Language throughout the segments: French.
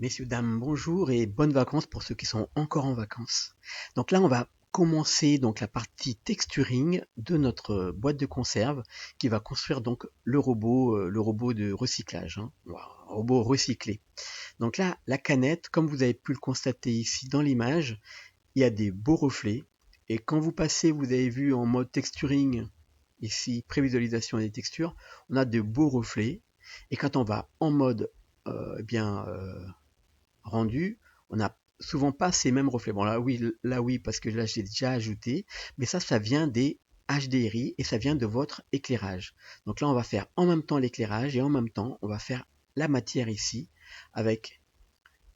Messieurs, dames, bonjour et bonnes vacances pour ceux qui sont encore en vacances. Donc là, on va commencer donc la partie texturing de notre boîte de conserve qui va construire donc le robot de recyclage, hein, un robot recyclé. Donc là, la canette, comme vous avez pu le constater ici dans l'image, il y a des beaux reflets. Et quand vous passez, vous avez vu en mode texturing, ici, prévisualisation des textures, on a de beaux reflets. Et quand on va en mode rendu, on n'a souvent pas ces mêmes reflets. Bon là oui, parce que là j'ai déjà ajouté, mais ça vient des HDRI et ça vient de votre éclairage. Donc là on va faire en même temps l'éclairage et en même temps on va faire la matière ici avec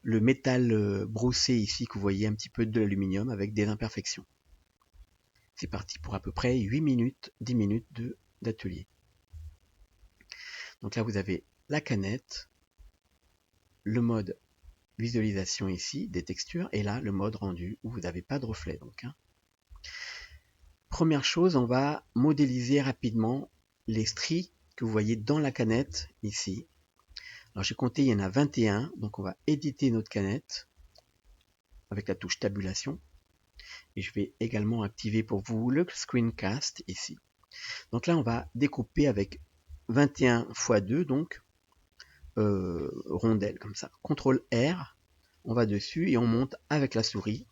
le métal brossé ici que vous voyez un petit peu de l'aluminium avec des imperfections. C'est parti pour à peu près 8 minutes, 10 minutes d'atelier. Donc là vous avez la canette, le mode visualisation ici des textures et là le mode rendu où vous n'avez pas de reflet donc. Première chose, on va modéliser rapidement les stries que vous voyez dans la canette ici. Alors j'ai compté, il y en a 21, donc on va éditer notre canette avec la touche tabulation et je vais également activer pour vous le screencast ici. Donc là on va découper avec 21 x 2 donc rondelles comme ça. CTRL R, on va dessus et on monte avec la souris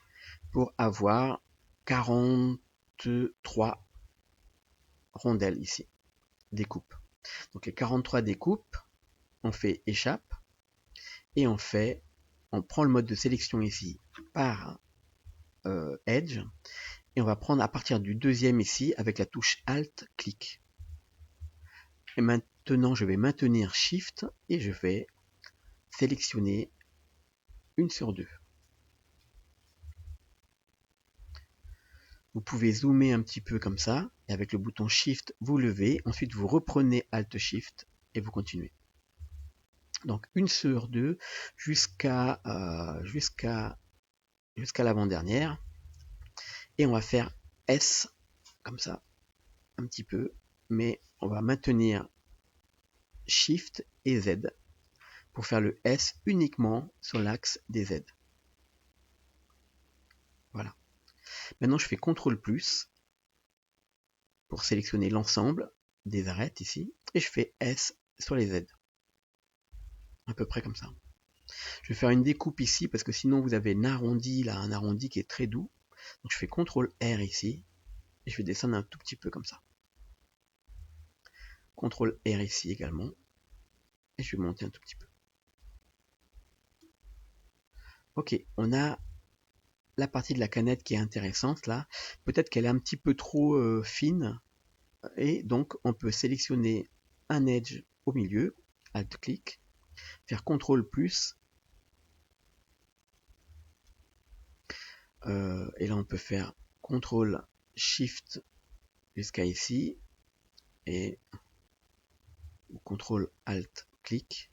pour avoir 43 rondelles ici, découpe. Donc les 43 découpes, on fait échappe et on prend le mode de sélection ici par Edge et on va prendre à partir du deuxième ici avec la touche Alt, clic. Et maintenant je vais maintenir Shift et je vais sélectionner une sur deux. Vous pouvez zoomer un petit peu comme ça, et avec le bouton Shift, vous levez, ensuite vous reprenez Alt Shift, et vous continuez. Donc une sur deux jusqu'à l'avant-dernière, et on va faire S, comme ça, un petit peu, mais on va maintenir Shift et Z, pour faire le S uniquement sur l'axe des Z. Voilà. Maintenant je fais CTRL+, pour sélectionner l'ensemble des arêtes ici, et je fais S sur les Z. À peu près comme ça. Je vais faire une découpe ici, parce que sinon vous avez un arrondi, là, un arrondi qui est très doux. Donc je fais CTRL R ici, et je vais descendre un tout petit peu comme ça. CTRL R ici également, et je vais monter un tout petit peu. Ok, on a la partie de la canette qui est intéressante là. Peut-être qu'elle est un petit peu trop fine, et donc on peut sélectionner un edge au milieu, Alt-clic, faire CTRL+, et là on peut faire CTRL SHIFT jusqu'à ici, et CTRL ALT clic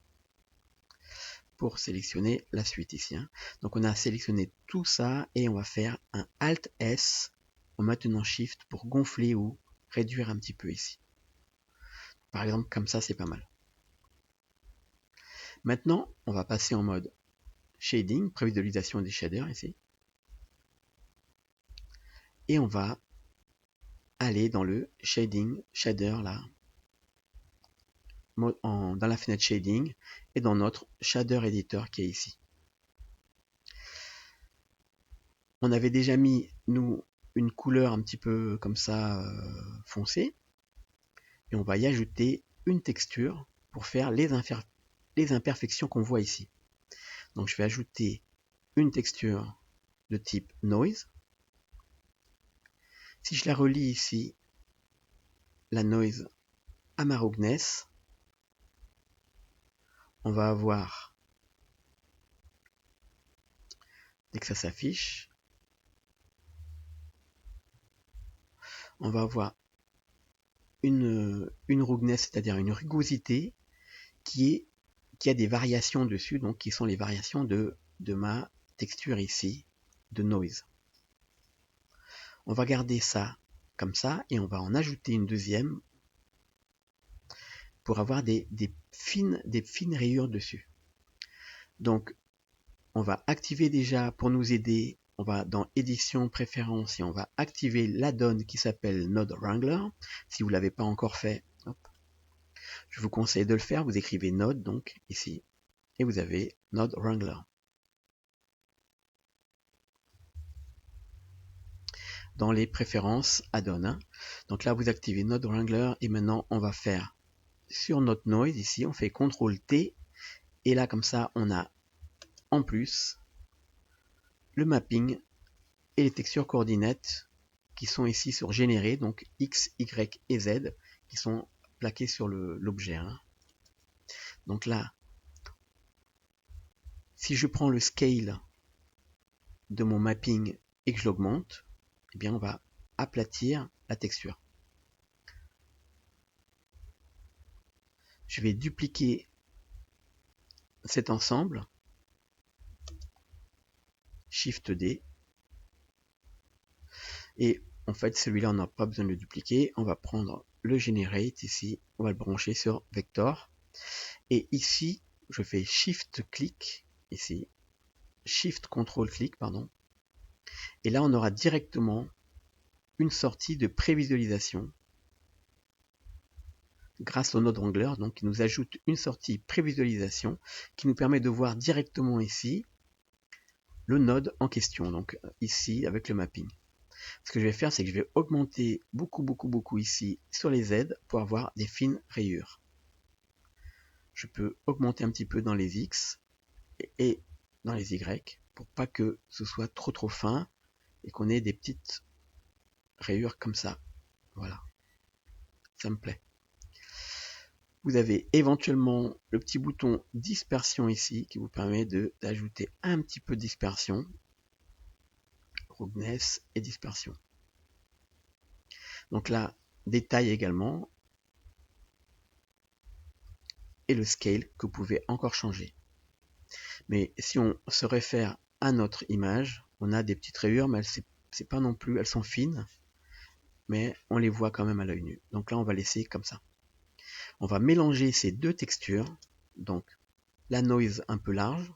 pour sélectionner la suite ici. Donc on a sélectionné tout ça et on va faire un Alt S en maintenant Shift pour gonfler ou réduire un petit peu ici. Par exemple comme ça c'est pas mal. Maintenant on va passer en mode shading, prévisualisation des shaders ici. Et on va aller dans le shading, shader là, dans la fenêtre shading et dans notre shader editor qui est ici. On avait déjà mis nous une couleur un petit peu comme ça foncée et on va y ajouter une texture pour faire les imperfections qu'on voit ici. Donc je vais ajouter une texture de type noise. Si je la relie ici, la noise à ma roughness, on va avoir, dès que ça s'affiche, on va avoir une roughness, c'est-à-dire une rugosité qui a des variations dessus, donc qui sont les variations de ma texture ici, de noise. On va garder ça comme ça et on va en ajouter une deuxième pour avoir des fines rayures dessus. Donc on va activer déjà, pour nous aider, on va dans édition préférences et on va activer l'add-on qui s'appelle Node Wrangler. Si vous ne l'avez pas encore fait, hop, je vous conseille de le faire. Vous écrivez Node donc ici et vous avez Node Wrangler. Dans les préférences add-on, hein. Donc là vous activez Node Wrangler et maintenant on va faire sur notre noise ici, on fait CTRL T et là comme ça on a en plus le mapping et les textures coordinates qui sont ici sur générer, donc X, Y et Z qui sont plaqués sur l'objet. Hein. Donc là, si je prends le scale de mon mapping et que je l'augmente, eh bien on va aplatir la texture. Je vais dupliquer cet ensemble, Shift D, et en fait celui-là on n'a pas besoin de le dupliquer, on va prendre le Generate ici, on va le brancher sur Vector, et ici je fais Shift clic, ici, Shift Control clic, pardon, et là on aura directement une sortie de prévisualisation grâce au Node Wrangler, donc qui nous ajoute une sortie prévisualisation qui nous permet de voir directement ici le node en question, donc ici avec le mapping. Ce que je vais faire, c'est que je vais augmenter beaucoup ici sur les Z pour avoir des fines rayures. Je peux augmenter un petit peu dans les X et dans les Y pour pas que ce soit trop fin et qu'on ait des petites rayures comme ça. Voilà, ça me plaît. Vous avez éventuellement le petit bouton dispersion ici qui vous permet d'ajouter un petit peu de dispersion, roughness et dispersion. Donc là, détail également et le scale que vous pouvez encore changer. Mais si on se réfère à notre image, on a des petites rayures, mais c'est pas non plus, elles sont fines, mais on les voit quand même à l'œil nu. Donc là, on va laisser comme ça. On va mélanger ces deux textures, donc la noise un peu large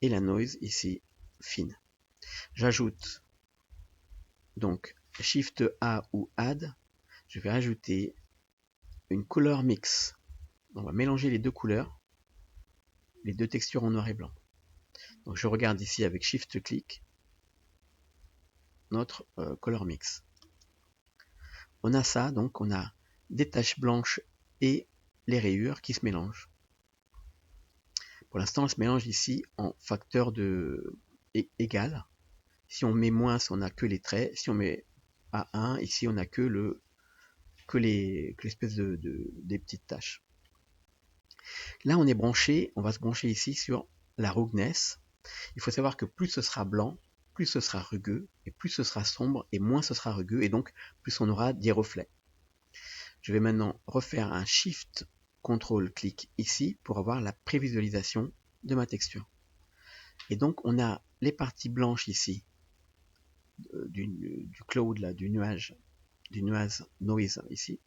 et la noise ici fine. J'ajoute donc Shift A ou Add, je vais ajouter une color mix. On va mélanger les deux couleurs, les deux textures en noir et blanc. Donc je regarde ici avec Shift clic notre color mix. On a ça, donc on a des taches blanches et les rayures qui se mélangent. Pour l'instant, on se mélange ici en facteur de égal. Si on met moins, on n'a que les traits. Si on met à 1, ici on n'a que l'espèce des petites taches. Là, on est branché, on va se brancher ici sur la roughness. Il faut savoir que plus ce sera blanc, plus ce sera rugueux, et plus ce sera sombre, et moins ce sera rugueux, et donc plus on aura des reflets. Je vais maintenant refaire un Shift Control clic ici pour avoir la prévisualisation de ma texture. Et donc on a les parties blanches ici du cloud là, du nuage noise ici,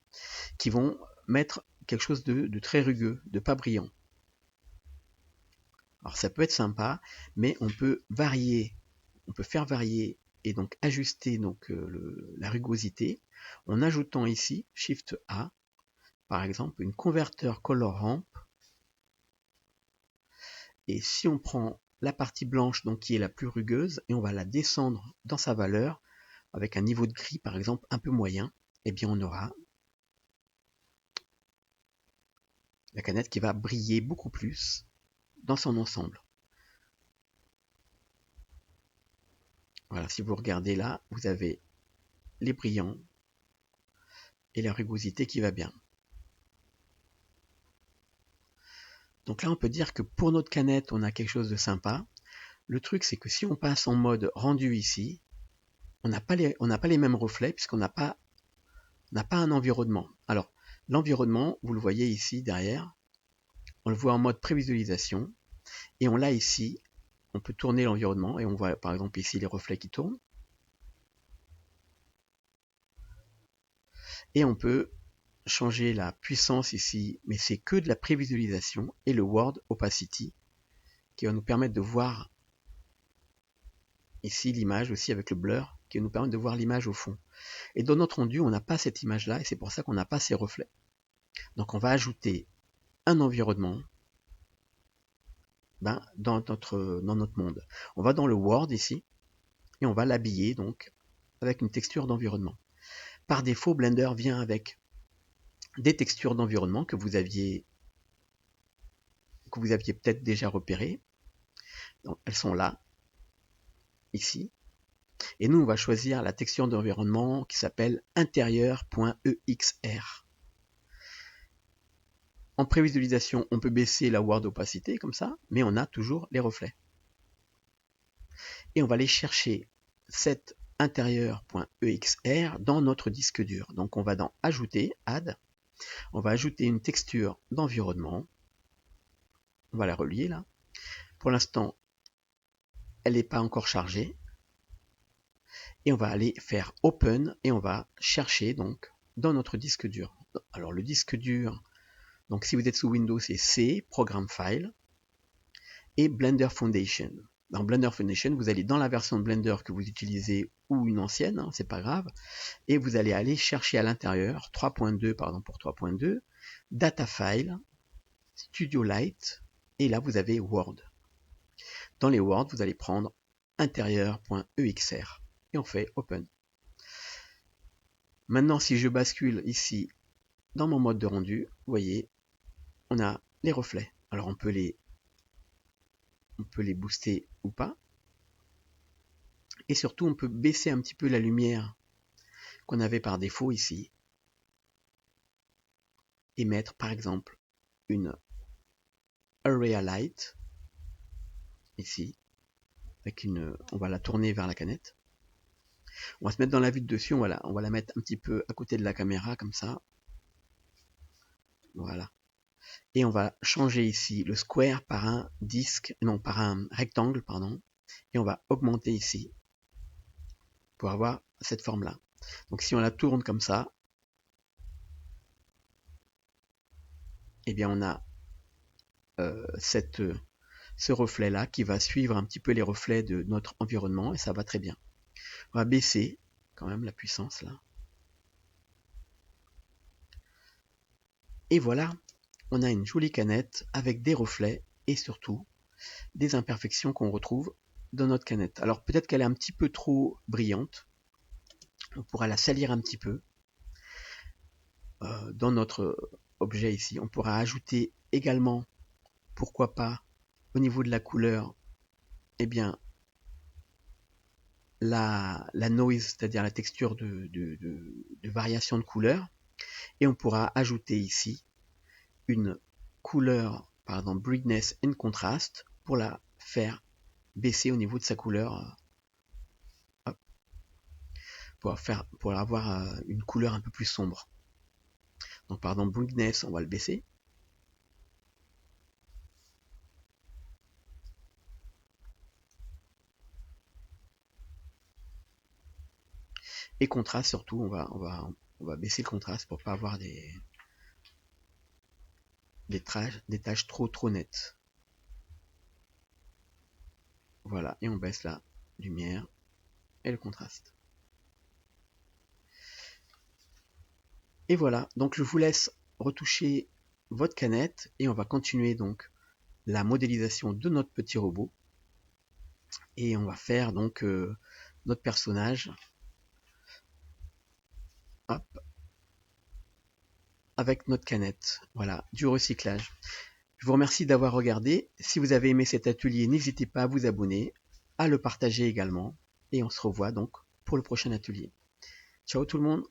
qui vont mettre quelque chose de très rugueux, de pas brillant. Alors ça peut être sympa, mais on peut varier, on peut faire varier et donc ajuster donc la rugosité en ajoutant ici Shift A, par exemple, une converteur color ramp. Et si on prend la partie blanche donc qui est la plus rugueuse et on va la descendre dans sa valeur avec un niveau de gris par exemple un peu moyen, eh bien on aura la canette qui va briller beaucoup plus dans son ensemble. Voilà, si vous regardez là, vous avez les brillants et la rugosité qui va bien. Donc là, on peut dire que pour notre canette, on a quelque chose de sympa. Le truc, c'est que si on passe en mode rendu ici, on n'a pas les mêmes reflets puisqu'on n'a pas un environnement. Alors, l'environnement, vous le voyez ici derrière, on le voit en mode prévisualisation et on l'a ici, on peut tourner l'environnement et on voit par exemple ici les reflets qui tournent. Et on peut changer la puissance ici, mais c'est que de la prévisualisation et le Word Opacity qui va nous permettre de voir ici l'image aussi avec le blur, qui va nous permettre de voir l'image au fond. Et dans notre rendu, on n'a pas cette image-là, et c'est pour ça qu'on n'a pas ces reflets. Donc on va ajouter un environnement dans notre monde. On va dans le World ici, et on va l'habiller donc avec une texture d'environnement. Par défaut, Blender vient avec des textures d'environnement que vous aviez peut-être déjà repérées. Donc, elles sont là, ici. Et nous, on va choisir la texture d'environnement qui s'appelle intérieur.exr. En prévisualisation, on peut baisser la World opacité comme ça, mais on a toujours les reflets. Et on va aller chercher cette intérieur.exr dans notre disque dur. Donc on va dans Ajouter, Add, on va ajouter une texture d'environnement. On va la relier là. Pour l'instant, elle n'est pas encore chargée. Et on va aller faire Open et on va chercher donc dans notre disque dur. Alors le disque dur, donc si vous êtes sous Windows, c'est C, Programme File et Blender Foundation. Dans Blender Foundation, vous allez dans la version de Blender que vous utilisez ou une ancienne, hein, c'est pas grave, et vous allez aller chercher à l'intérieur 3.2 pardon pour 3.2, Data File, Studio Light, et là vous avez Word. Dans les Word, vous allez prendre intérieur.exr et on fait Open. Maintenant, si je bascule ici dans mon mode de rendu, vous voyez, on a les reflets. Alors on peut les booster ou pas. Et surtout, on peut baisser un petit peu la lumière qu'on avait par défaut ici. Et mettre par exemple une Area Light, ici, avec on va la tourner vers la canette. On va se mettre dans la vue de dessus, on va la mettre un petit peu à côté de la caméra, comme ça. Voilà. Et on va changer ici le square par un par un rectangle, pardon. Et on va augmenter ici pour avoir cette forme-là. Donc si on la tourne comme ça, eh bien on a ce reflet-là qui va suivre un petit peu les reflets de notre environnement et ça va très bien. On va baisser quand même la puissance là. Et voilà, on a une jolie canette avec des reflets et surtout des imperfections qu'on retrouve dans notre canette. Alors peut-être qu'elle est un petit peu trop brillante. On pourra la salir un petit peu. Dans notre objet ici, on pourra ajouter également, pourquoi pas, au niveau de la couleur, eh bien, la noise, c'est-à-dire la texture de variation de couleur. Et on pourra ajouter ici une couleur, par exemple brightness and contrast, pour la faire baisser au niveau de sa couleur, pour avoir une couleur un peu plus sombre. Donc par exemple brightness, on va le baisser. Et contraste surtout, on va baisser le contraste pour pas avoir des taches trop nettes. Voilà, et on baisse la lumière et le contraste. Et voilà, donc je vous laisse retoucher votre canette et on va continuer donc la modélisation de notre petit robot. Et on va faire donc notre personnage. Hop, avec notre canette. Voilà, du recyclage. Je vous remercie d'avoir regardé. Si vous avez aimé cet atelier, n'hésitez pas à vous abonner, à le partager également. Et on se revoit donc pour le prochain atelier. Ciao tout le monde!